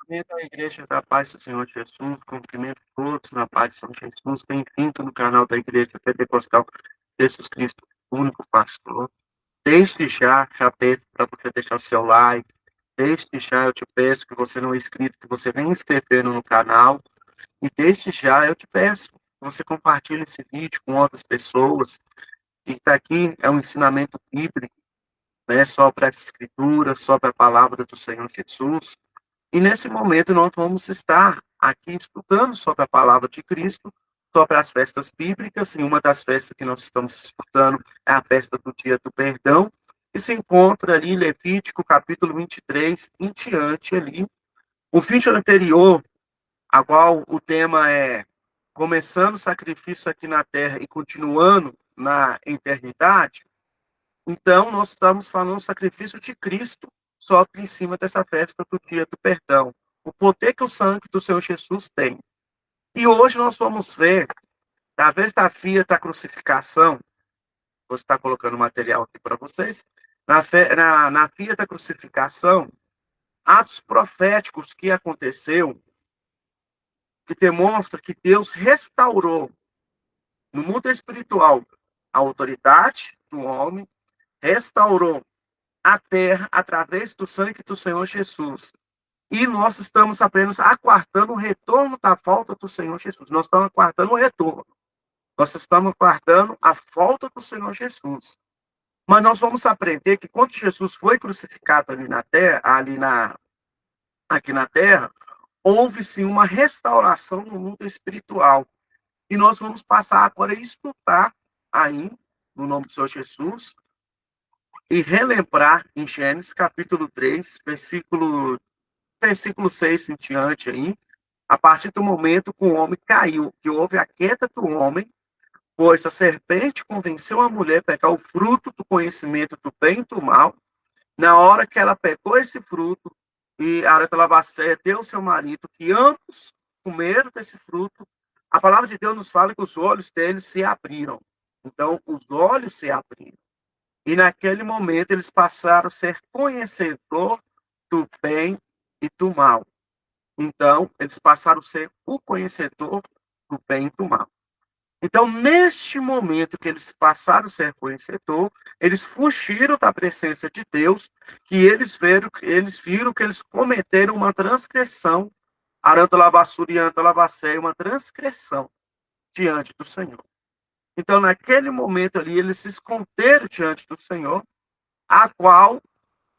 Cumprimento a igreja da paz do Senhor Jesus, cumprimento todos na paz do Senhor Jesus. Bem-vindo no canal da Igreja Pentecostal Jesus Cristo, único pastor. Desde já peço para você deixar o seu like. Desde já eu te peço que você não é inscrito, que você venha inscrevendo no canal. E desde já eu te peço que você compartilhe esse vídeo com outras pessoas. Que está aqui é um ensinamento bíblico, não é só para as escrituras, só para a palavra do Senhor Jesus. E nesse momento nós vamos estar aqui estudando sobre a palavra de Cristo, sobre as festas bíblicas, e uma das festas que nós estamos estudando é a festa do Dia do Perdão, que se encontra ali em Levítico, capítulo 23, em diante ali. O vídeo anterior, a qual o tema é começando o sacrifício aqui na terra e continuando na eternidade, então, nós estamos falando do sacrifício de Cristo, só que em cima dessa festa do Dia do Perdão. O poder que o sangue do Senhor Jesus tem. E hoje nós vamos ver, através da via da crucificação, vou estar colocando material aqui para vocês, na via da crucificação, atos proféticos que aconteceu, que demonstra que Deus restaurou no mundo espiritual a autoridade do homem, restaurou a terra através do sangue do Senhor Jesus. E nós estamos apenas aguardando o retorno da volta do Senhor Jesus. Nós estamos aguardando o retorno. Nós estamos aguardando a volta do Senhor Jesus. Mas nós vamos aprender que quando Jesus foi crucificado ali na terra, aqui na terra, houve sim uma restauração no mundo espiritual. E nós vamos passar agora a estudar aí, no nome do Senhor Jesus, e relembrar em Gênesis capítulo 3, versículo 6 em diante aí, a partir do momento que o homem caiu, que houve a queda do homem, pois a serpente convenceu a mulher a pegar o fruto do conhecimento do bem e do mal. Na hora que ela pegou esse fruto, e a Arathalabacé deu ao seu marido, que ambos comeram desse fruto, a palavra de Deus nos fala que os olhos deles se abriram. Então, os olhos se abriram. E naquele momento eles passaram a ser conhecedor do bem e do mal. Então, eles passaram a ser o conhecedor do bem e do mal. Então, neste momento que eles passaram a ser conhecedor, eles fugiram da presença de Deus, que eles viram que eles cometeram uma transgressão, Arantalabassuri e Antalabacé, uma transgressão diante do Senhor. Então, naquele momento ali, eles se esconderam diante do Senhor, a qual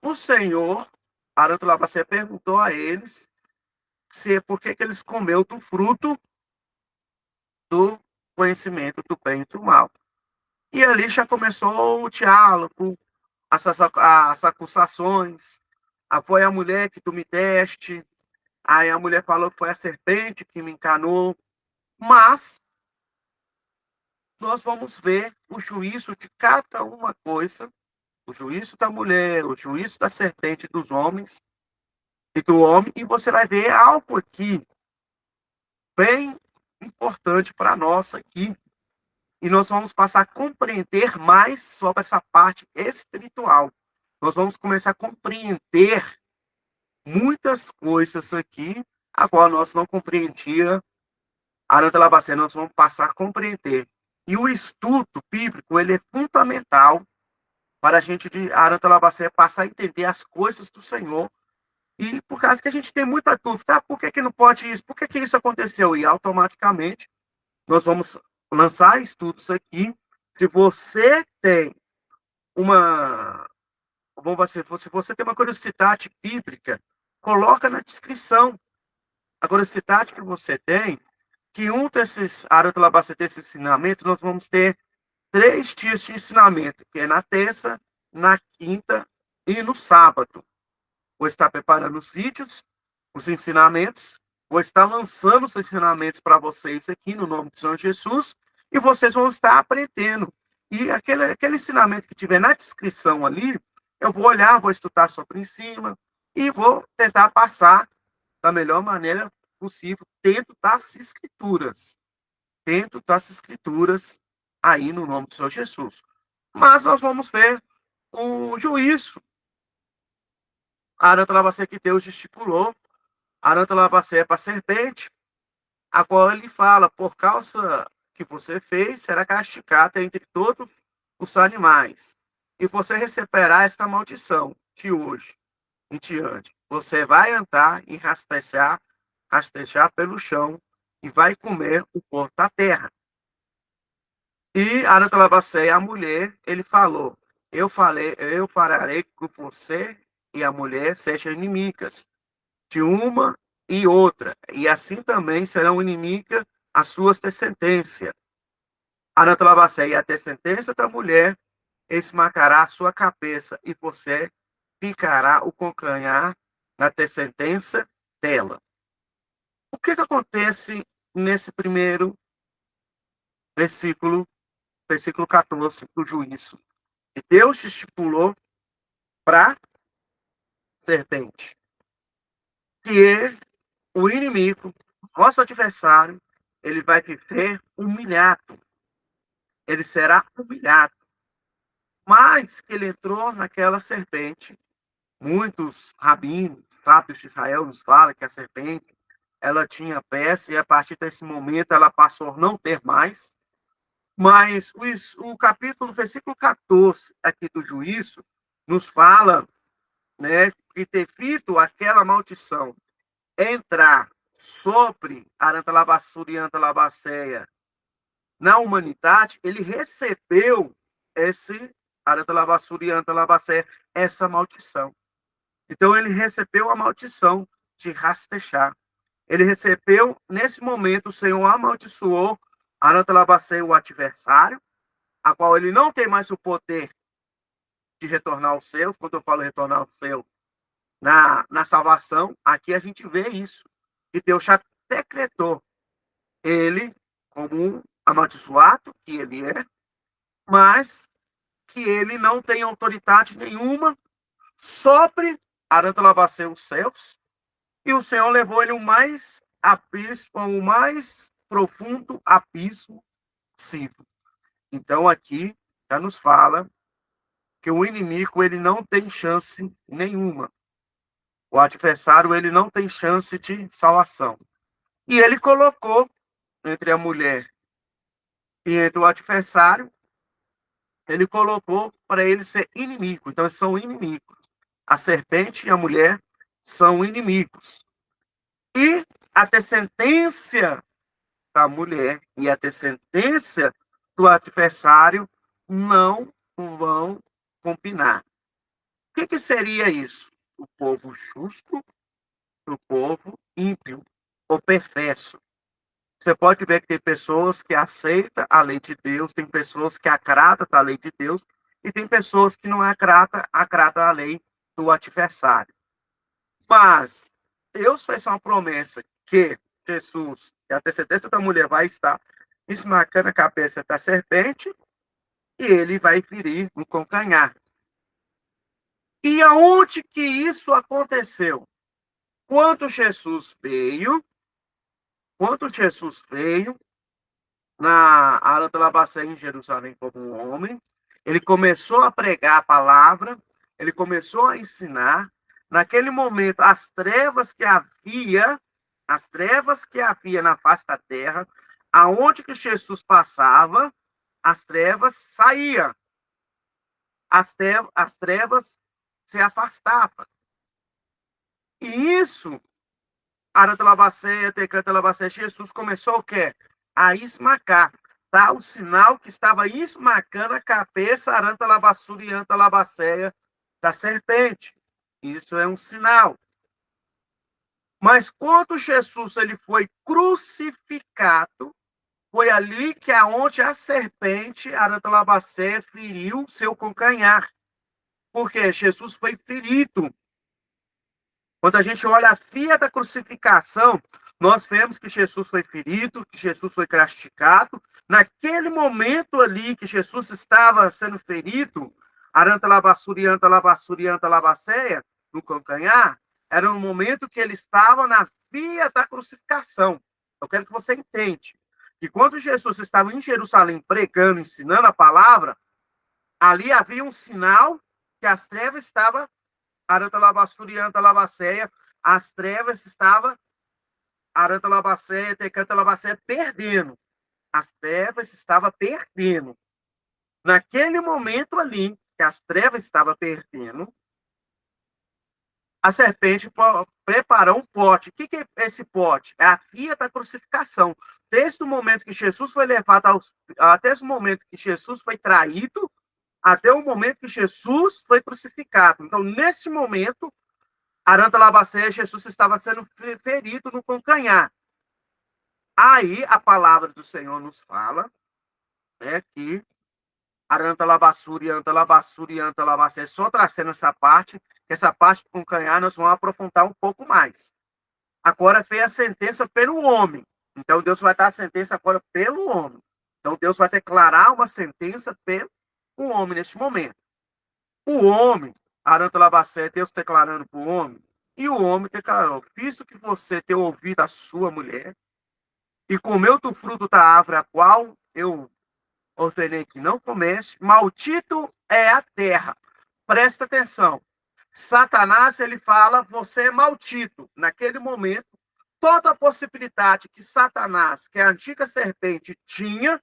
o Senhor, Arantalabassé, perguntou a eles se por que eles comeu do fruto do conhecimento do bem e do mal. E ali já começou o diálogo, as acusações. Foi a mulher que tu me deste. Aí a mulher falou que foi a serpente que me enganou. Mas nós vamos ver o juízo de cada uma coisa, o juízo da mulher, o juízo da serpente dos homens e do homem, e você vai ver algo aqui bem importante para nós aqui. E nós vamos passar a compreender mais sobre essa parte espiritual. Nós vamos começar a compreender muitas coisas aqui, agora nós não compreendia Aranda Labacena, nós vamos passar a compreender. E o estudo bíblico, ele é fundamental para a gente, de Aranda Labacena, passar a entender as coisas do Senhor. E por causa que a gente tem muita dúvida, por que não pode isso? Por que isso aconteceu? E automaticamente nós vamos lançar estudos aqui. Se você tem uma, vamos dizer, se você tem uma curiosidade bíblica, coloca na descrição a curiosidade que você tem, que um desses desses ensinamentos, nós vamos ter 3 dias de ensinamento, que é na terça, na quinta e no sábado. Vou estar preparando os vídeos, os ensinamentos, vou estar lançando os ensinamentos para vocês aqui no nome do Senhor Jesus, e vocês vão estar aprendendo. E aquele ensinamento que tiver na descrição ali, eu vou olhar, vou estudar sobre em cima, e vou tentar passar da melhor maneira possível dentro das escrituras. Dentro das escrituras, aí no nome do Senhor Jesus. Mas nós vamos ver o juízo. A Arantalabacê que Deus estipulou Arantalabacéia para a serpente, a qual ele fala, por causa que você fez, será castigado entre todos os animais. E você receberá esta maldição de hoje em diante. Você vai andar e rastejar pelo chão e vai comer o pó da terra. E Arantalabacéia, a mulher, ele falou, eu farei que você e a mulher sejam inimigas de uma e outra, e assim também serão inimigas as suas descendências. Arantalabacéia, e a descendência da mulher esmagará a sua cabeça, e você picará o calcanhar na descendência dela. O que acontece nesse primeiro versículo, versículo 14 do juízo? Que Deus estipulou para a serpente, que o inimigo, nosso adversário, ele vai viver humilhado, ele será humilhado. Mas que ele entrou naquela serpente, muitos rabinos, sábios de Israel nos falam que a serpente, ela tinha pés e a partir desse momento ela passou a não ter mais. Mas o capítulo, versículo 14 aqui do juízo, nos fala, né, que devido àquela maldição entrar sobre Arantalabasur e Antalabacéia na humanidade, ele recebeu esse Arantalabasur e Antalabacéia, essa maldição. Então ele recebeu a maldição de rastejar. Ele recebeu, nesse momento, o Senhor amaldiçoou Arantalabacéia, o adversário, a qual ele não tem mais o poder de retornar aos seus. Quando eu falo retornar aos seus, na salvação, aqui a gente vê isso. Que Deus já decretou ele como um amaldiçoado, que ele é, mas que ele não tem autoridade nenhuma sobre Arantalabacéia os céus, e o Senhor levou ele o mais abismo, o mais profundo abismo possível. Então aqui já nos fala que o inimigo ele não tem chance nenhuma. O adversário ele não tem chance de salvação. E ele colocou entre a mulher e entre o adversário, ele colocou para ele ser inimigo. Então eles são inimigos. A serpente e a mulher são inimigos. E a descendência da mulher e a descendência do adversário não vão combinar. O que seria isso? O povo justo do povo ímpio ou perverso. Você pode ver que tem pessoas que aceitam a lei de Deus, tem pessoas que agradam a lei de Deus, e tem pessoas que não agradam a lei do adversário. Mas Deus fez uma promessa que Jesus, que a descendência da mulher vai estar esmagando a cabeça da serpente, e ele vai ferir no calcanhar. E aonde que isso aconteceu? Quando Jesus veio na Ara da Labacé em Jerusalém como um homem, ele começou a pregar a palavra, ele começou a ensinar. Naquele momento, as trevas que havia na face da terra, aonde que Jesus passava, as trevas saíam, as trevas se afastavam. E isso Arantalabacéia, Tecantalabacéia, Jesus começou o quê? A esmagar. Tá? O sinal que estava esmagando a cabeça Arantalabassur e Antalabacéia da serpente. Isso é um sinal. Mas quando Jesus ele foi crucificado, foi ali que aonde a serpente Arantalabacéia feriu seu calcanhar. Porque Jesus foi ferido. Quando a gente olha a fia da crucificação, nós vemos que Jesus foi ferido, que Jesus foi castigado. Naquele momento ali que Jesus estava sendo ferido, Arantalabassurianta, Labacéia, no calcanhar, era um momento que ele estava na via da crucificação. Eu quero que você entenda que quando Jesus estava em Jerusalém pregando, ensinando a palavra, ali havia um sinal que as trevas estavam Arantalabasurianta, Labacéia, as trevas estavam, Arantalabacé, Tecantalabacé, perdendo. As trevas estavam perdendo. Naquele momento ali, que as trevas estavam perdendo, a serpente preparou um pote. O que é esse pote? É a fia da crucificação. Desde o momento que Jesus foi levado até o momento que Jesus foi traído, até o momento que Jesus foi crucificado. Então, nesse momento, Arantalabacé, Jesus estava sendo ferido no calcanhar. Aí, a palavra do Senhor nos fala, né, que Arantalabassuri, Antalabassuri, Antalabacé, só trazendo essa parte do calcanhar nós vamos aprofundar um pouco mais. Agora fez a sentença pelo homem. Então, Deus vai dar a sentença agora pelo homem. Então, Deus vai declarar uma sentença pelo homem neste momento. O homem, Arantalabacé, Deus declarando para o homem, e o homem declarou: visto que você tem ouvido a sua mulher e comeu do fruto da árvore a qual eu ordenei que não comesse, maldito é a terra. Presta atenção. Satanás, ele fala, você é maldito. Naquele momento, toda a possibilidade que Satanás, que é a antiga serpente, tinha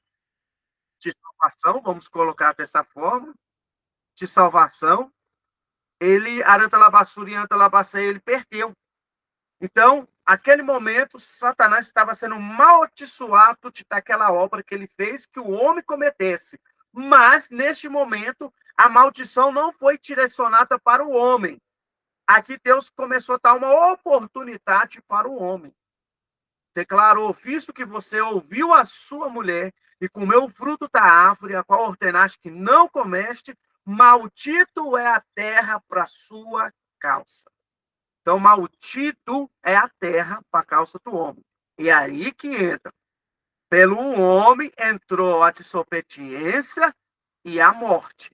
de salvação, vamos colocar dessa forma, de salvação, ele, Arantalabasuri e Antalabacé, ele perdeu. Então, aquele momento, Satanás estava sendo amaldiçoado daquela obra que ele fez, que o homem cometesse. Mas, neste momento, a maldição não foi direcionada para o homem. Aqui Deus começou a dar uma oportunidade para o homem. Declarou: visto que você ouviu a sua mulher e comeu o fruto da árvore, a qual ordenaste que não comeste, maldito é a terra para sua causa. Então, maldito é a terra para causa do homem. E aí que entra. Pelo homem entrou a desobediência e a morte.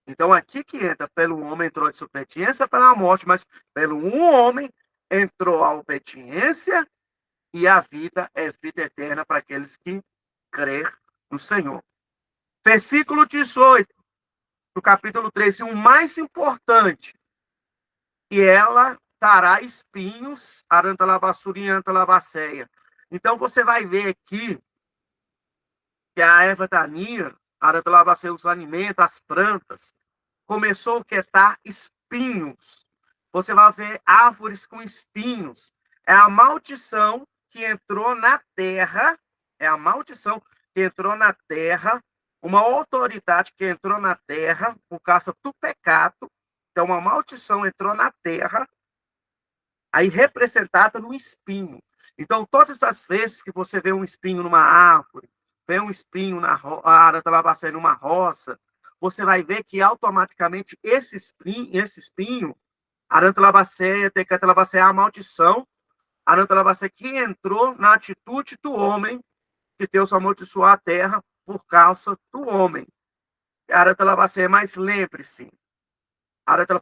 Então, aqui que entra. Pelo homem entrou a desobediência pela morte, mas pelo um homem entrou a obediência e a vida é vida eterna para aqueles que crer no Senhor. Versículo 18 do capítulo 3, o mais importante, e ela dará espinhos, Arantalabassuri e Antalabaceia. Então, você vai ver aqui que a erva daninha, Arantalabaceia, os alimentos, as plantas, começou a quietar espinhos. Você vai ver árvores com espinhos. É a maldição que entrou na terra, é a maldição que entrou na terra, uma autoridade que entrou na terra por causa do pecado. Então, uma maldição entrou na terra, aí representada no espinho. Então, todas as vezes que você vê um espinho numa árvore, vê um espinho na Arantalabacé numa roça, você vai ver que automaticamente esse espinho Arantalabacé, Tecatalabacé é a maldição, Arantalabacé que entrou na atitude do homem, que Deus amaldiçoou a terra por causa do homem. Arantalabacé, mas lembre-se,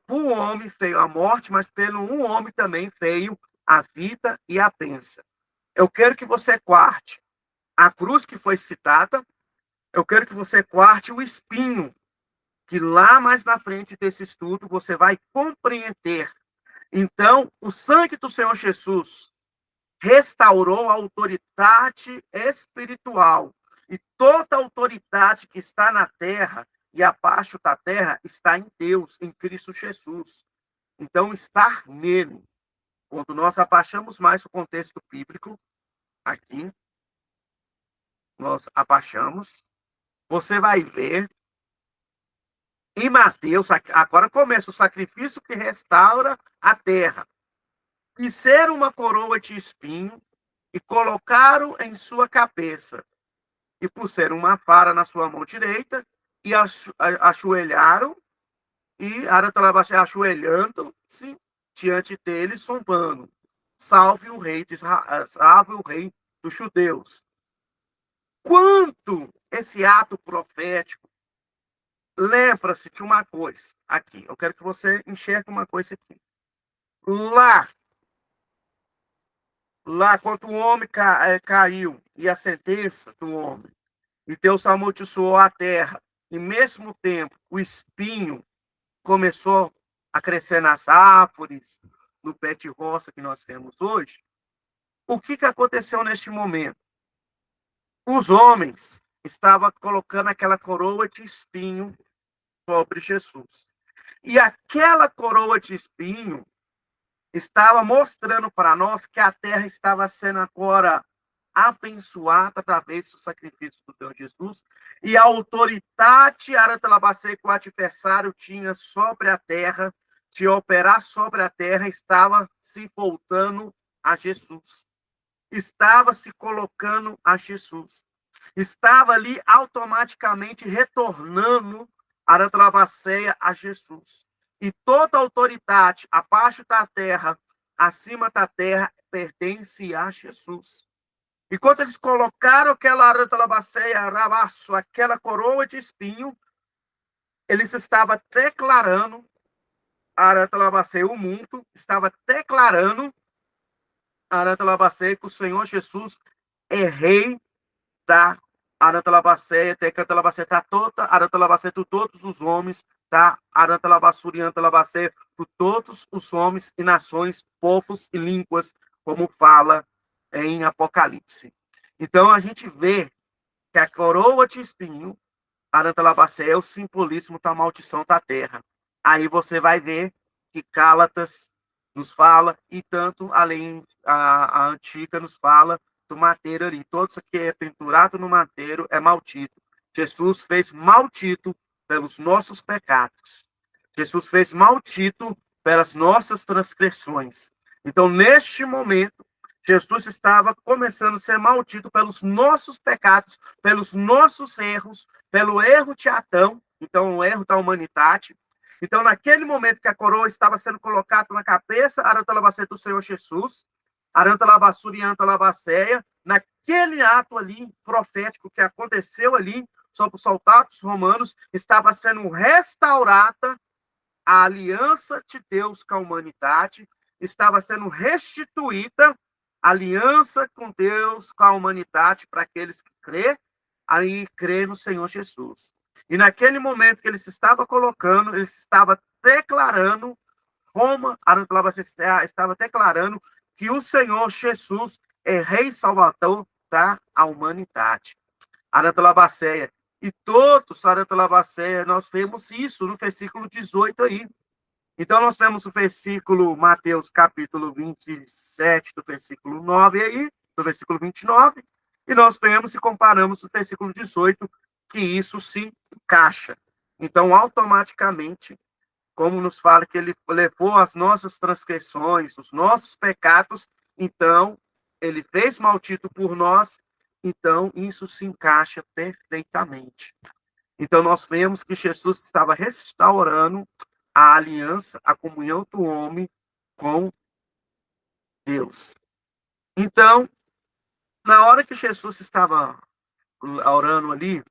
por um homem veio a morte, mas pelo um homem também veio a vida e a bênção. Eu quero que você guarde a cruz que foi citada, eu quero que você guarde o espinho, que lá mais na frente desse estudo você vai compreender. Então, o sangue do Senhor Jesus restaurou a autoridade espiritual. E toda autoridade que está na terra e abaixo da terra está em Deus, em Cristo Jesus. Então, estar nele. Quando nós abaixamos mais o contexto bíblico, aqui, nós abaixamos, você vai ver em Mateus, agora começa o sacrifício que restaura a terra. E ser uma coroa de espinho e colocaram em sua cabeça. E puseram uma vara na sua mão direita e ajoelharam e Aratalabaché ajoelhando-se diante dele, zombando. Salve o rei de Israel, salve o rei dos judeus. Quanto esse ato profético lembra-se de uma coisa aqui. Eu quero que você enxergue uma coisa aqui. Lá quando o homem caiu e a sentença do homem, e Deus amaldiçoou a terra, e mesmo tempo o espinho começou a crescer nas árvores, no pet roça que nós vemos hoje, o que aconteceu neste momento? Os homens estavam colocando aquela coroa de espinho sobre Jesus. E aquela coroa de espinho estava mostrando para nós que a terra estava sendo agora abençoada através do sacrifício do Senhor Jesus, e a autoridade que o adversário tinha sobre a terra, de operar sobre a terra, estava se voltando a Jesus. Estava se colocando a Jesus. Estava ali automaticamente retornando a Arantalabaceia a Jesus. E toda autoridade abaixo da terra, acima da terra, pertence a Jesus. E quando eles colocaram aquela Arantalabaceia, Rabaço, aquela coroa de espinho, eles estavam declarando, a Arantalabaceia, o mundo, estava declarando a Arantalabaceia que o Senhor Jesus é rei tá? Arantalabacéia, Tecantalabacéia, tá toda, Arantalabacéia, de todos os homens, tá? Arantalabasuri, Antalabacéia, de todos os homens e nações, povos e línguas, como fala em Apocalipse. Então, a gente vê que a coroa de espinho, Arantalabacéia, é o simbolismo da maldição da terra. Aí você vai ver que Gálatas nos fala, e tanto além a Antiga nos fala do mateiro ali. Todo isso que é pendurado no mateiro é maldito. Jesus fez maldito pelos nossos pecados. Jesus fez maldito pelas nossas transgressões. Então, neste momento, Jesus estava começando a ser maldito pelos nossos pecados, pelos nossos erros, pelo erro de Adão, então o erro da humanidade. Então, naquele momento que a coroa estava sendo colocada na cabeça, Arantalabacéia do Senhor Jesus, Arantalabassuri e Antalabaceia, naquele ato ali profético que aconteceu ali sobre os soldados romanos, estava sendo restaurada a aliança de Deus com a humanidade, estava sendo restituída a aliança com Deus, com a humanidade, para aqueles que crê no Senhor Jesus. E naquele momento que ele se estava colocando, ele estava declarando, Roma, estava declarando que o Senhor Jesus é Rei Salvador da humanidade. Arantalabaceia. E todos, Arantalabaceia, nós vemos isso no versículo 18 aí. Então, nós temos o versículo, Mateus, capítulo 27, do versículo 9 aí, do versículo 29, e nós vemos e comparamos o versículo 18, que isso se encaixa. Então, automaticamente, como nos fala que ele levou as nossas transgressões, os nossos pecados, então, ele fez maldito por nós, então, isso se encaixa perfeitamente. Então, nós vemos que Jesus estava restaurando a aliança, a comunhão do homem com Deus. Então, na hora que Jesus estava orando ali,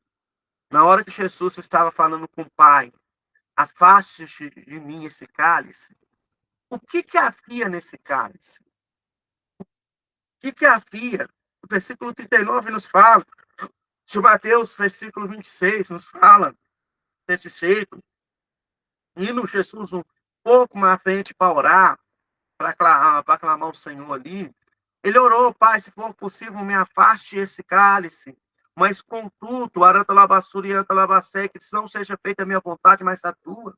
na hora que Jesus estava falando com o Pai, afaste de mim esse cálice, o que havia nesse cálice? O que havia? O versículo 39 nos fala, de Mateus, versículo 26, nos fala desse jeito, indo Jesus um pouco mais frente para orar, para clamar ao Senhor ali, ele orou, Pai, se for possível, me afaste esse cálice, mas contudo, Arantalabassuri e Antalabacé, que não seja feita a minha vontade, mas a tua.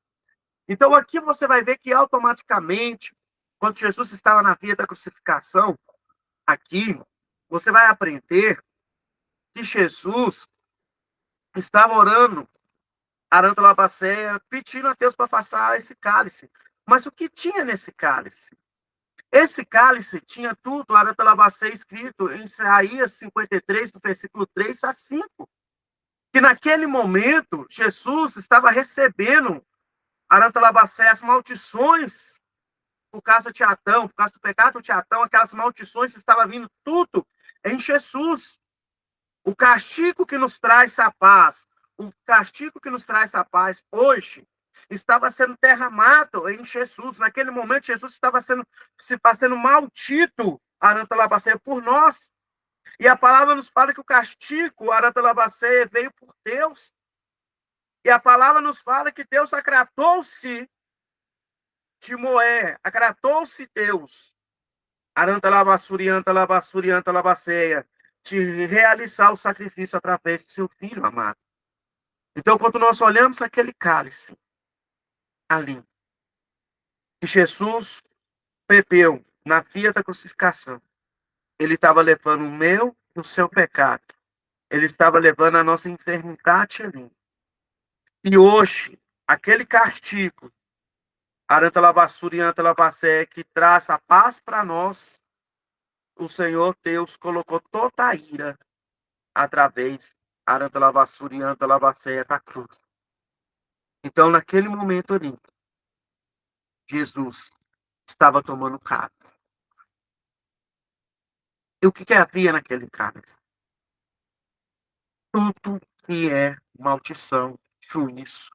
Então aqui você vai ver que automaticamente, quando Jesus estava na via da crucificação, aqui, você vai aprender que Jesus estava orando, Arantalabaceia, pedindo a Deus para afastar esse cálice. Mas o que tinha nesse cálice? Esse cálice tinha tudo, Aratalabacê, escrito em Isaías 53, do versículo 3 a 5. Que naquele momento, Jesus estava recebendo, Aratalabacé, as maldições por causa de Adão, por causa do pecado de Adão, aquelas maldições estavam vindo tudo em Jesus. O castigo que nos traz a paz, o castigo que nos traz a paz hoje, estava sendo derramado em Jesus. Naquele momento, Jesus estava sendo maldito, Arantalabacê, por nós. E a palavra nos fala que o castigo, Arantalabacê, veio por Deus. E a palavra nos fala que Deus agradou-se Timoé, agradou-se Deus, Aranta Lavassurianta, Lavassurianta, Lavaceia, de realizar o sacrifício através de seu filho amado. Então, quando nós olhamos aquele cálice ali, que Jesus bebeu na via da crucificação, ele estava levando o meu e o seu pecado. Ele estava levando a nossa enfermidade ali. E hoje, aquele castigo, Aranta Lavassurianta, Lavacé, que traz a paz para nós, o Senhor Deus colocou toda a ira através Aranta Lavassurianta, Lavacé da cruz. Então, naquele momento ali, Jesus estava tomando cálice. E o que havia naquele cálice? Tudo que é maldição, juízo.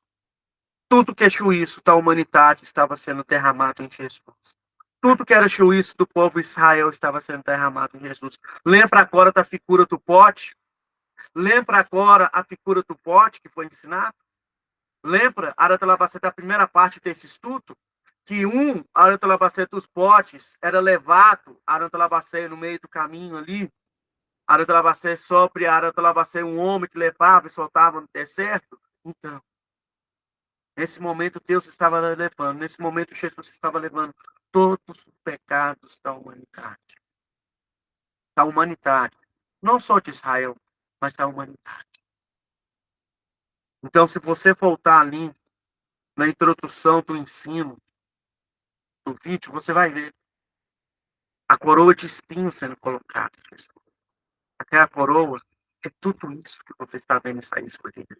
Tudo que é juízo da humanidade estava sendo derramado em Jesus. Tudo que era juízo do povo de Israel estava sendo derramado em Jesus. Lembra agora da figura do pote? Lembra agora a figura do pote que foi ensinado? Lembra, Aratalabacete, a primeira parte desse estudo? Que Aratalabacete dos potes era levado, Aratalabacete no meio do caminho ali, Aratalabacete sobre Aratalabacete um homem que levava e soltava no deserto. Então, nesse momento Deus estava levando, nesse momento Jesus estava levando todos os pecados da humanidade. Da humanidade. Não só de Israel, mas da humanidade. Então, se você voltar ali na introdução do ensino do vídeo, você vai ver a coroa de espinho sendo colocada. Aquela coroa é tudo isso que você está vendo sair escolhido.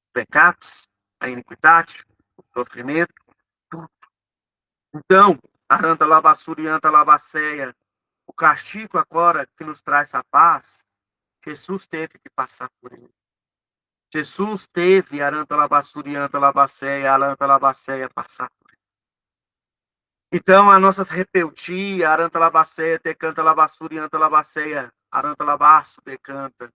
Os pecados, a iniquidade, o sofrimento, tudo. Então, aranta lavassurianta lavaceia, o castigo agora que nos traz a paz, Jesus teve que passar por ele. Jesus teve, aranta lavassurianta lavaceia, aranta lavaceia, passar por ele. Então, as nossas rebeldias, aranta lavaceia, decanta lavassurianta lavaceia, aranta lavaço, decanta.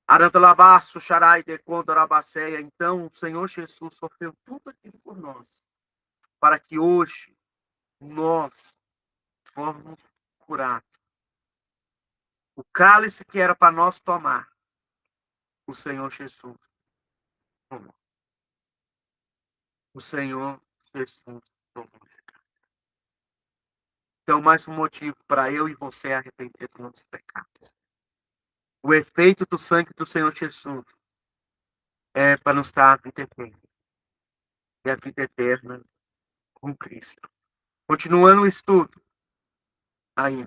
Aranta lavaço, xarai, deconta lavaceia. Então, o Senhor Jesus sofreu tudo aquilo por nós, para que hoje nós fomos curados. O cálice que era para nós tomar, o Senhor Jesus tomou. O Senhor Jesus tomou. Então, mais um motivo para eu e você arrepender dos nossos pecados. O efeito do sangue do Senhor Jesus é para nos dar a vida eterna. E a vida eterna com Cristo. Continuando o estudo. Aí.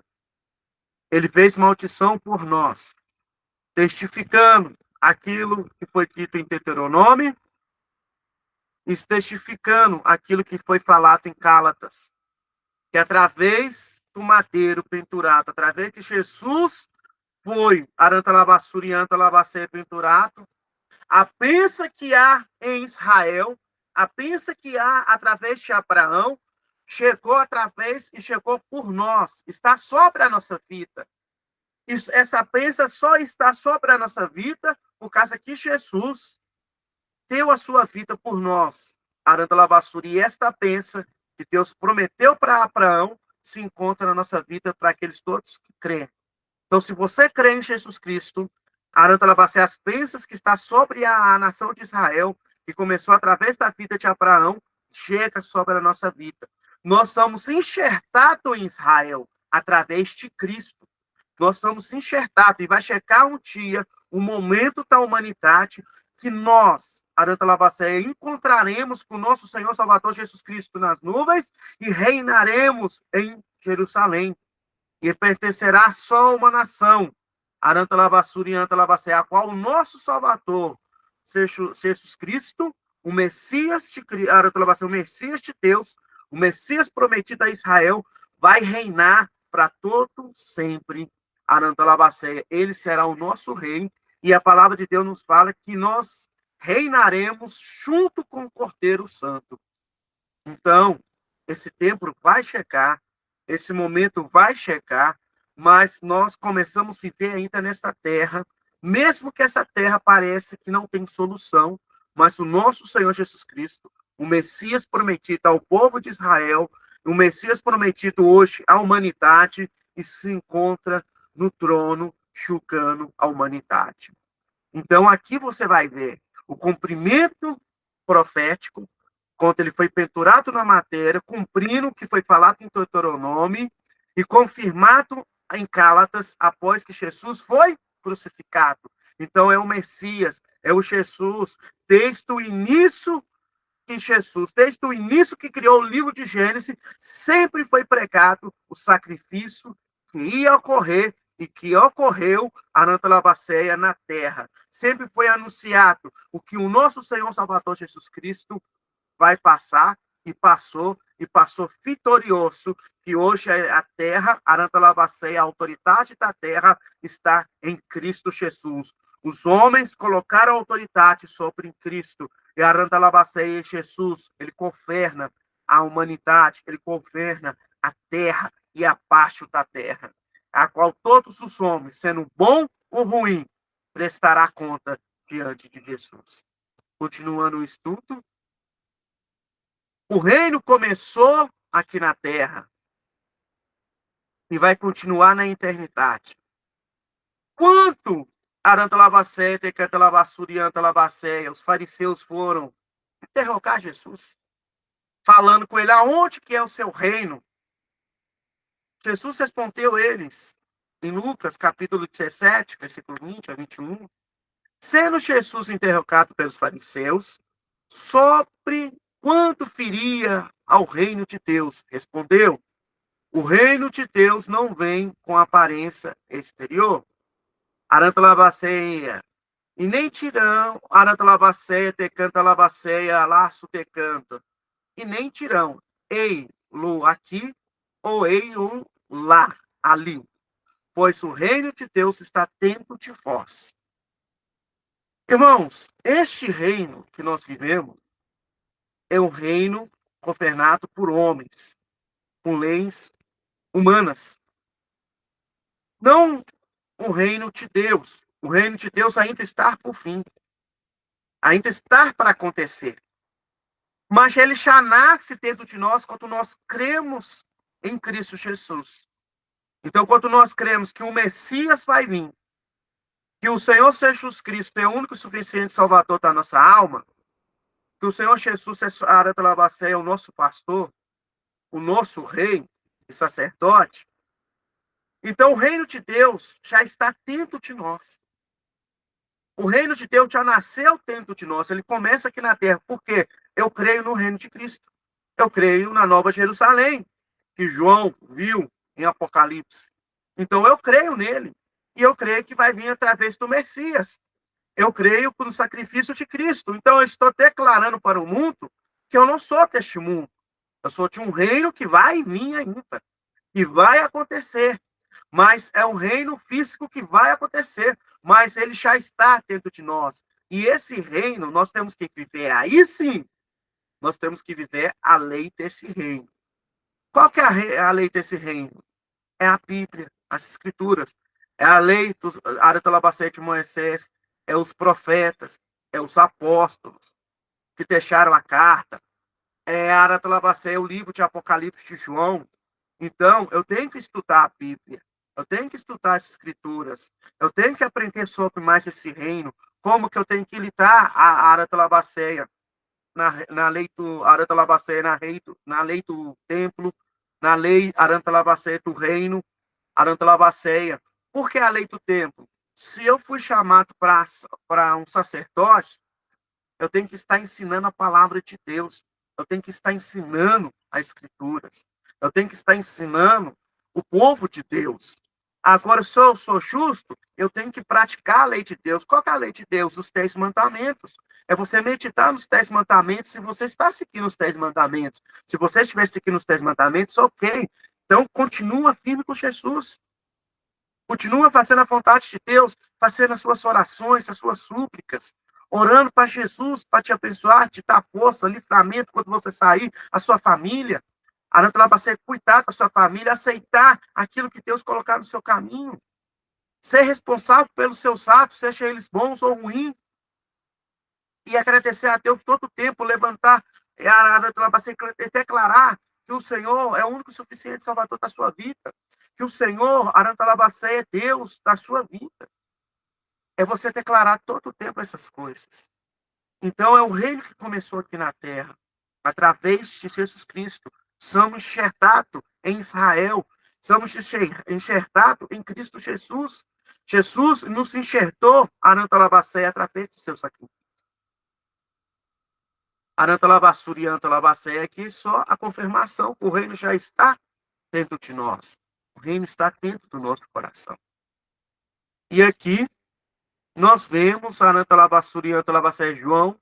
Ele fez maldição por nós, testificando aquilo que foi dito em Deuteronômio e testificando aquilo que foi falado em Gálatas, que através do madeiro pendurado, através de Jesus foi aranta lavassura e anta lavaceia pendurado, a pensa que há em Israel, a pensa que há através de Abraão, chegou através e chegou por nós, está sobre a nossa vida. Essa bênção só está sobre a nossa vida por causa que Jesus deu a sua vida por nós. Aranda lavassura. E esta bênção que Deus prometeu para Abraão se encontra na nossa vida para aqueles todos que creem. Então, se você crê em Jesus Cristo, Aranda lavassura, as bênçãos que está sobre a nação de Israel, que começou através da vida de Abraão, chega sobre a nossa vida. Nós somos enxertados em Israel através de Cristo. Nós somos enxertados e vai chegar um dia, um momento da humanidade, que nós, Aranta Lavacéia, encontraremos com o nosso Senhor Salvador Jesus Cristo nas nuvens e reinaremos em Jerusalém. E pertencerá só uma nação, Aranta Lavassura e Anta Lavacéia, a qual o nosso Salvador, Jesus Cristo, o Messias de Aranta Lavacéia, o Messias de Deus, o Messias prometido a Israel, vai reinar para todo sempre. Aranta Lavaceia, ele será o nosso rei, e a palavra de Deus nos fala que nós reinaremos junto com o Cordeiro Santo. Então, esse tempo vai chegar, esse momento vai chegar, mas nós começamos a viver ainda nessa terra, mesmo que essa terra pareça que não tem solução, mas o nosso Senhor Jesus Cristo, o Messias prometido ao povo de Israel, o Messias prometido hoje à humanidade, e se encontra no trono julgando a humanidade. Então, aqui você vai ver o cumprimento profético, quando ele foi pendurado na matéria, cumprindo o que foi falado em Deuteronômio e confirmado em Gálatas após que Jesus foi crucificado. Então, é o Messias, é o Jesus, desde o início que Jesus, desde o início que criou o livro de Gênesis, sempre foi pregado o sacrifício que ia ocorrer e que ocorreu a Labaceia na terra. Sempre foi anunciado o que o nosso Senhor Salvador Jesus Cristo vai passar e passou vitorioso, que hoje a terra, Arantalabacéia, a autoridade da terra está em Cristo Jesus. Os homens colocaram autoridade sobre Cristo, e Arantalabacéia, Jesus, ele governa a humanidade, ele governa a terra e a parte da terra, a qual todos os homens, sendo bom ou ruim, prestará conta diante de Jesus. Continuando o estudo, o reino começou aqui na Terra e vai continuar na eternidade. Quanto Arantalabacéia, Tecantalabassuria e Antalabacéia, os fariseus foram interrogar Jesus, falando com ele, aonde que é o seu reino? Jesus respondeu eles, em Lucas, capítulo 17, versículo 20 a 21, sendo Jesus interrogado pelos fariseus, sobre quanto feria ao reino de Deus, respondeu, o reino de Deus não vem com aparência exterior. Arantalabaceia. E nem tirão, arantalabaceia, tecanta labaceia, laço tecanta. E nem tirão, ei, lo aqui, ou ei, um lá, ali. Pois o reino de Deus está dentro de vós. Irmãos, este reino que nós vivemos é um reino governado por homens, com leis humanas. Não o reino de Deus. O reino de Deus ainda está por fim. Ainda está para acontecer. Mas ele já nasce dentro de nós quando nós cremos em Cristo Jesus. Então, quando nós cremos que o Messias vai vir, que o Senhor Jesus Cristo é o único e suficiente Salvador da nossa alma, que o Senhor Jesus é o nosso pastor, o nosso rei e sacerdote, então o reino de Deus já está dentro de nós. O reino de Deus já nasceu dentro de nós. Ele começa aqui na terra. Por quê? Eu creio no reino de Cristo. Eu creio na Nova Jerusalém, que João viu em Apocalipse. Então eu creio nele. E eu creio que vai vir através do Messias. Eu creio no sacrifício de Cristo. Então eu estou declarando para o mundo que eu não sou deste mundo. Eu sou de um reino que vai vir ainda. Que vai acontecer. Mas é um reino físico que vai acontecer, mas ele já está dentro de nós. E esse reino, nós temos que viver, aí sim, nós temos que viver a lei desse reino. Qual que é a lei desse reino? É a Bíblia, as Escrituras. É a lei dos Aratalabacete de Moisés, é os profetas, é os apóstolos que deixaram a carta, é a Aratalabacete, é o livro de Apocalipse de João. Então, eu tenho que estudar a Bíblia. Eu tenho que estudar as escrituras. Eu tenho que aprender sobre mais esse reino. Como que eu tenho que lidar a Aratalabaceia na lei do Aratalabaceia, na lei do templo, na lei Aratalabaceia do reino, Aratalabaceia. Por que a lei do templo? Se eu fui chamado para um sacerdote, eu tenho que estar ensinando a palavra de Deus. Eu tenho que estar ensinando as escrituras. Eu tenho que estar ensinando o povo de Deus. Agora, se eu sou justo, eu tenho que praticar a lei de Deus. Qual é a lei de Deus? Os 10 mandamentos. É você meditar nos 10 mandamentos, se você está seguindo os 10 mandamentos. Se você estiver seguindo os 10 mandamentos, ok. Então, continua firme com Jesus. Continua fazendo a vontade de Deus, fazendo as suas orações, as suas súplicas, orando para Jesus, para te abençoar, te dar força, livramento quando você sair, a sua família. Orando para você cuidar da sua família, aceitar aquilo que Deus colocar no seu caminho. Ser responsável pelos seus atos, seja eles bons ou ruins. E agradecer a Deus todo o tempo, levantar declarar que o Senhor é o único e suficiente Salvador da sua vida, que o Senhor, Arantalabacé, é Deus da sua vida. É você declarar todo o tempo essas coisas. Então, é o reino que começou aqui na terra, através de Jesus Cristo. Somos enxertados em Israel, somos enxertados em Cristo Jesus. Jesus nos enxertou, Arantalabacé, através do seu sacrifício. Arantalabasuri e Antalabacé é aqui só a confirmação que o reino já está dentro de nós. O reino está dentro do nosso coração. E aqui nós vemos Arantalabasuri e Antalabacé, João,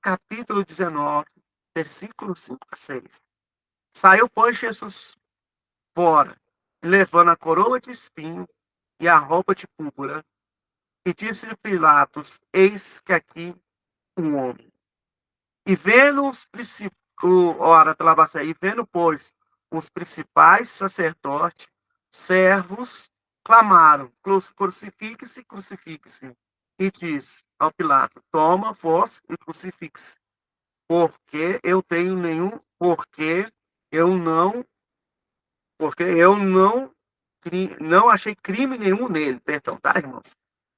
capítulo 19, versículo 5 a 6. Saiu, pois, Jesus fora, levando a coroa de espinho e a roupa de púrpura, e disse-lhe Pilatos: Eis que aqui um homem. E vendo pois, os principais sacerdotes, servos, clamaram: Crucifique-se, crucifique-se. E diz ao Pilato: Toma vós e crucifique-se. Porque eu tenho nenhum, eu não, porque eu não achei crime nenhum nele. Perdão, tá, irmãos?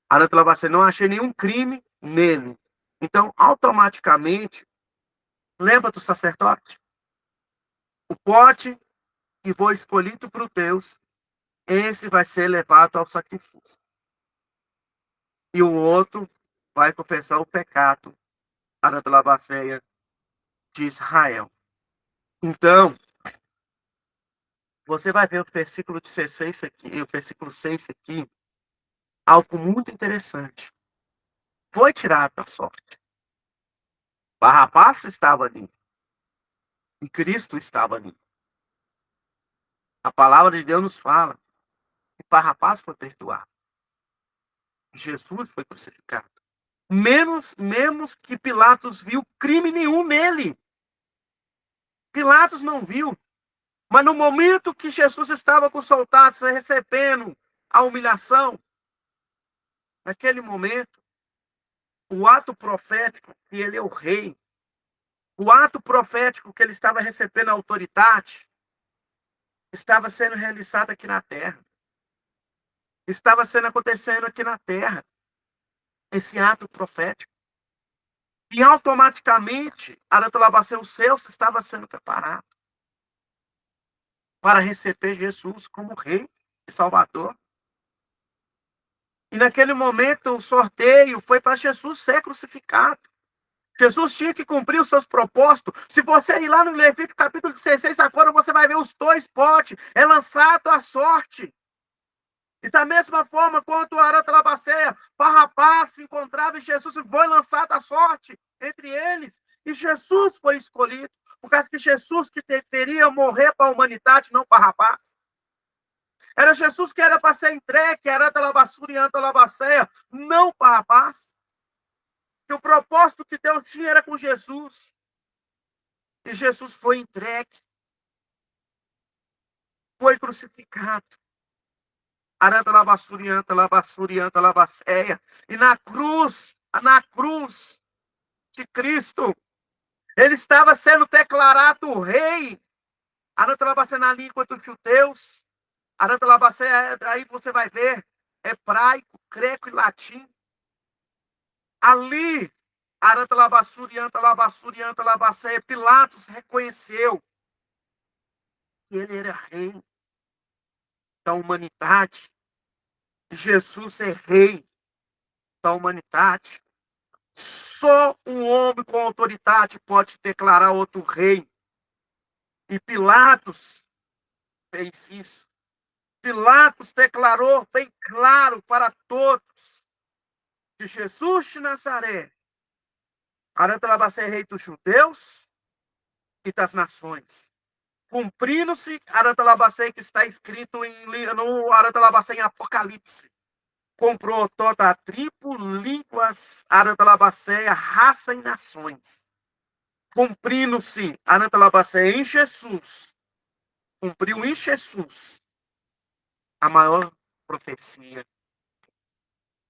Aranta Lavacê, não achei nenhum crime nele. Então, automaticamente, lembra do sacerdote? O pote que foi escolhido para o Deus, esse vai ser levado ao sacrifício. E o outro vai confessar o pecado, Aranta Lavaceia, de Israel. Então, você vai ver o versículo 16 aqui, o versículo 6 aqui, algo muito interessante. Foi tirado a sorte. Barrabás estava ali. E Cristo estava ali. A palavra de Deus nos fala que Barrabás foi perdoado. Jesus foi crucificado. Menos que Pilatos viu crime nenhum nele. Pilatos não viu. Mas no momento que Jesus estava com os soldados recebendo a humilhação, naquele momento, o ato profético que ele é o rei, o ato profético que ele estava recebendo a autoridade, estava sendo realizado aqui na terra. Estava sendo acontecendo aqui na terra. Esse ato profético. E automaticamente, o céu estava sendo preparado para receber Jesus como rei e salvador. E naquele momento, o sorteio foi para Jesus ser crucificado. Jesus tinha que cumprir os seus propósitos. Se você ir lá no Levítico capítulo 16, agora você vai ver os dois potes. É lançado a sorte. E da mesma forma, quanto o Arantalabacéia, Barrabás se encontrava em Jesus e foi lançado a sorte entre eles. E Jesus foi escolhido, por causa que Jesus que deveria morrer para a humanidade, não Barrabás. Era Jesus que era para ser entregue, Arantalabasuri e Antalabacéia, não Barrabás. Que o propósito que Deus tinha era com Jesus. E Jesus foi entregue, foi crucificado. Arantalabassurianta, labassurianta, labasseia. E na cruz de Cristo, ele estava sendo declarado rei. Arantalabasseia na língua dos judeus. Arantalabasseia, aí você vai ver, hebraico, greco e latim. Ali, Arantalabassurianta, labassurianta, labasseia, Pilatos reconheceu que ele era rei da humanidade. Jesus é rei da humanidade. Só um homem com autoridade pode declarar outro rei. E Pilatos fez isso. Pilatos declarou bem claro para todos que Jesus de Nazaré, Arantalabacé é rei dos judeus e das nações. Cumprindo-se Arantalabacé que está escrito no Arantalabacé em Apocalipse. Comprou toda a tribo, línguas, Arantalabacéia, raça e nações. Cumprindo-se Arantalabacéia em Jesus, cumpriu em Jesus a maior profecia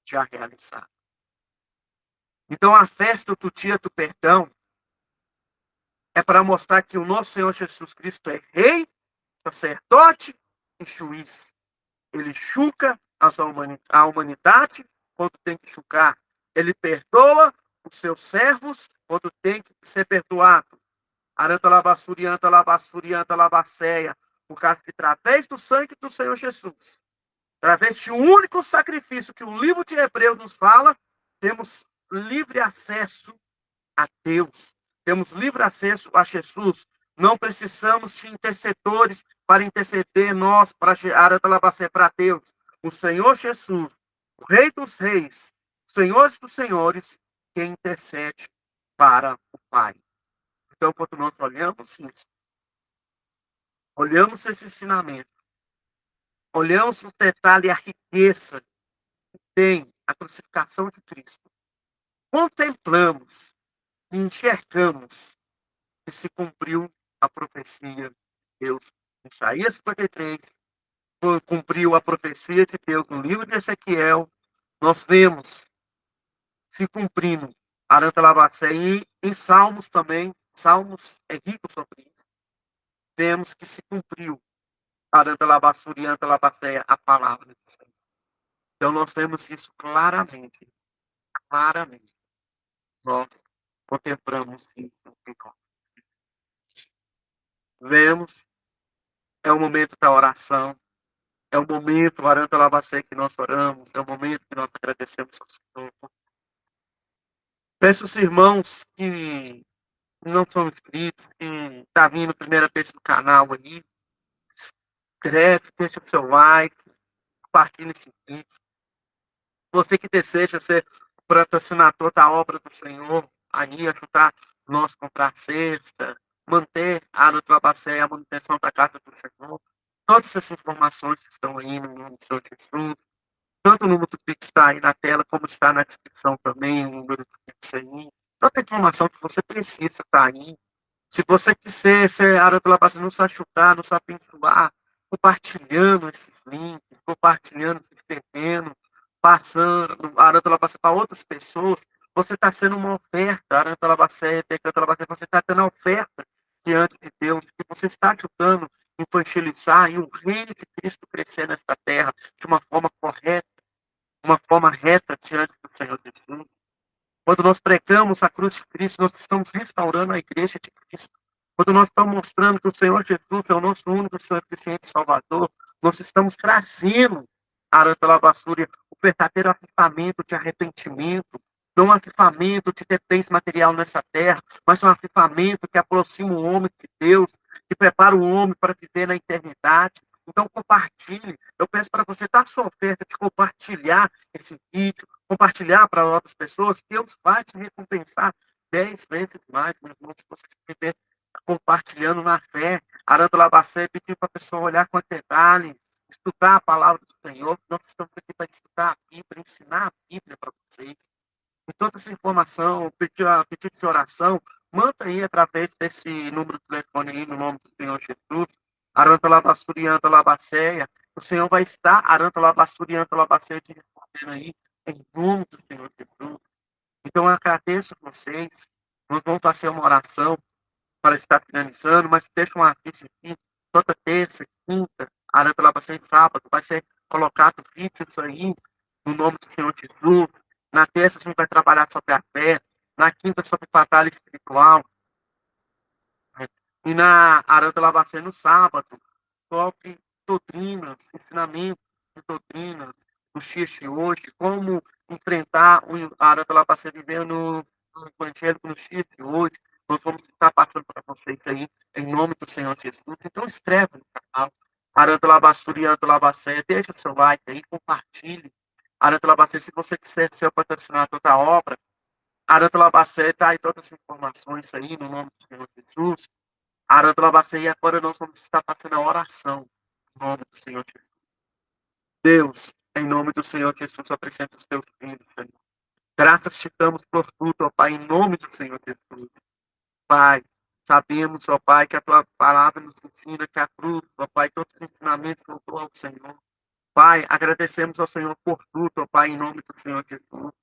já realizada. Então, a festa do dia do perdão é para mostrar que o nosso Senhor Jesus Cristo é rei, sacerdote e juiz. Ele julga a humanidade quando tem que julgar. Ele perdoa os seus servos quando tem que ser perdoado. Aranta labassurianta, labassurianta, labasseia. Por causa que, através do sangue do Senhor Jesus, através de um único sacrifício que o livro de Hebreus nos fala, temos livre acesso a Deus. Temos livre acesso a Jesus. Não precisamos de intercessores para interceder nós, para para Deus. O Senhor Jesus, o Rei dos Reis, Senhores dos Senhores, quem intercede para o Pai. Então, quando nós olhamos isso, olhamos esse ensinamento, olhamos os detalhes e a riqueza que tem a crucificação de Cristo, contemplamos e enxergamos que se cumpriu a profecia de Deus em Isaías 53, cumpriu a profecia de Deus no livro de Ezequiel, nós vemos se cumprindo Aranta Labacé e em Salmos também, Salmos é rico sobre isso, vemos que se cumpriu Aranta Labassurianta Labacé, a palavra de Deus. Então nós vemos isso claramente, claramente. Nós contemplamos isso em nós. Vemos, é o momento da oração, é o momento, Aranta Labacé, que nós oramos, é o momento que nós agradecemos ao Senhor. Peço aos irmãos que não são inscritos, que está vindo primeira vez no canal aí, inscreve, deixa o seu like, compartilha esse vídeo. Você que deseja ser patrocinador da obra do Senhor, aí ajudar nós a comprar cesta, manter a Nutrabacé, a manutenção da casa do Senhor. Todas essas informações estão aí no nome do Senhor Jesus. Tanto o número do Pix está aí na tela, como está na descrição também, o número do Pix aí. Toda a informação que você precisa está aí. Se você quiser ser área do Labacê, não se ajudar, não se abençoar, compartilhando esses links, compartilhando, se inscrevendo, passando a área do Labacê para outras pessoas, você está sendo uma oferta. A área do Labacê, você está tendo a oferta diante de Deus, que você está ajudando a infantilizar e o reino de Cristo crescer nesta terra de uma forma correta, uma forma reta diante do Senhor Jesus. Quando nós pregamos a cruz de Cristo, nós estamos restaurando a igreja de Cristo. Quando nós estamos mostrando que o Senhor Jesus é o nosso único Senhor suficiente Salvador, nós estamos trazendo a Arantalabassúria o verdadeiro avivamento de arrependimento, não um avivamento de ter bens material nessa terra, mas um avivamento que aproxima o homem de Deus, que prepara o homem para viver na eternidade. Então, compartilhe. Eu peço para você dar sua oferta de compartilhar esse vídeo, compartilhar para outras pessoas, que Deus vai te recompensar 10 vezes mais, meu irmão, se você estiver compartilhando na fé. Aranda Labacé pediu para a pessoa olhar com detalhe, estudar a palavra do Senhor. Nós estamos aqui para estudar a Bíblia, ensinar a Bíblia para vocês. E toda essa informação, pedido de oração, manda aí através desse número de telefone aí, no nome do Senhor Jesus. Aranta Labassurianta Labacéia. O Senhor vai estar, Aranta Labassurianta Labacéia, te respondendo aí, em nome do Senhor Jesus. Então, eu agradeço a vocês. Nós vamos fazer uma oração para estar finalizando, mas deixa um aviso aqui. Toda terça, quinta, Aranta Labacéia, sábado, vai ser colocado vídeos aí, no nome do Senhor Jesus. Na terça, a gente vai trabalhar sobre a fé. Na quinta, sobre batalha espiritual. E na Aranta Labacé, no sábado, sobre doutrinas, ensinamentos de doutrinas dos dias de hoje, como enfrentar a Aranta Labacé vivendo no Evangelho nos dias de hoje. Nós vamos estar passando para vocês aí, em nome do Senhor Jesus. Então, escreve no canal. Aranta Labassuri, Aranta Labacé, deixa seu like aí, compartilhe. Aranta Labacé, se você quiser ser o patrocinador da obra, Aranta Labacé está aí todas as informações aí, no nome do Senhor Jesus. Aranta Labacé, e agora nós vamos estar fazendo a oração, em nome do Senhor Jesus. Deus, em nome do Senhor Jesus, apresenta os teus filhos, Senhor. Graças te damos por tudo, ó Pai, em nome do Senhor Jesus. Pai, sabemos, ó Pai, que a tua palavra nos ensina que a cruz, ó Pai, todos os ensinamentos voltou ao Senhor. Pai, agradecemos ao Senhor por tudo, ó Pai, em nome do Senhor Jesus.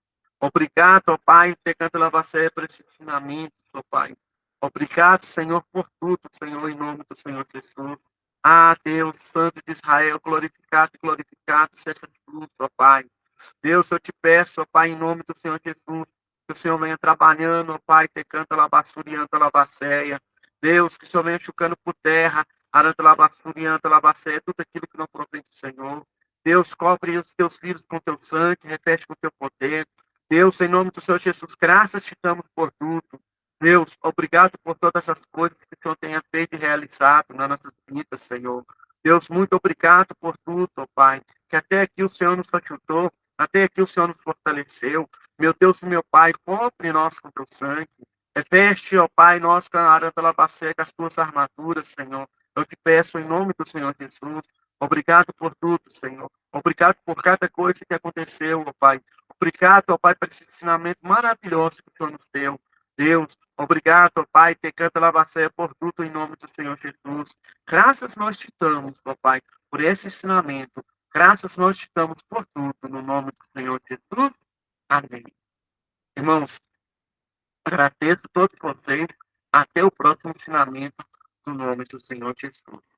Obrigado, ó Pai, pecando lavação por esse ensinamento, ó Pai. Obrigado, Senhor, por tudo, Senhor, em nome do Senhor Jesus. Ah, Deus, Santo de Israel, glorificado seja tu, ó Pai. Deus, eu te peço, ó Pai, em nome do Senhor Jesus, que o Senhor venha trabalhando, ó Pai, tecanta labassurianta labasseia. Deus, que o Senhor venha chucando por terra, aranta labassurianta labasseia, tudo aquilo que não provém do Senhor. Deus, cobre os teus filhos com teu sangue, repete com teu poder. Deus, em nome do Senhor Jesus, graças te damos por tudo. Deus, obrigado por todas as coisas que o Senhor tenha feito e realizado nas nossas vidas, Senhor. Deus, muito obrigado por tudo, ó Pai, que até aqui o Senhor nos ajudou, até aqui o Senhor nos fortaleceu. Meu Deus e meu Pai, cobre nós com teu sangue. Veste, ó Pai, nós com a aranta labacé, com as tuas armaduras, Senhor. Eu te peço em nome do Senhor Jesus. Obrigado por tudo, Senhor. Obrigado por cada coisa que aconteceu, ó Pai. Obrigado, ó Pai, por esse ensinamento maravilhoso que o Senhor nos deu. Deus, obrigado, ó Pai, te canta labacé por tudo em nome do Senhor Jesus. Graças nós te damos, ó Pai, por esse ensinamento. Graças nós te damos por tudo, no nome do Senhor Jesus. Amém. Irmãos, agradeço a todos vocês. Até o próximo ensinamento, no nome do Senhor Jesus.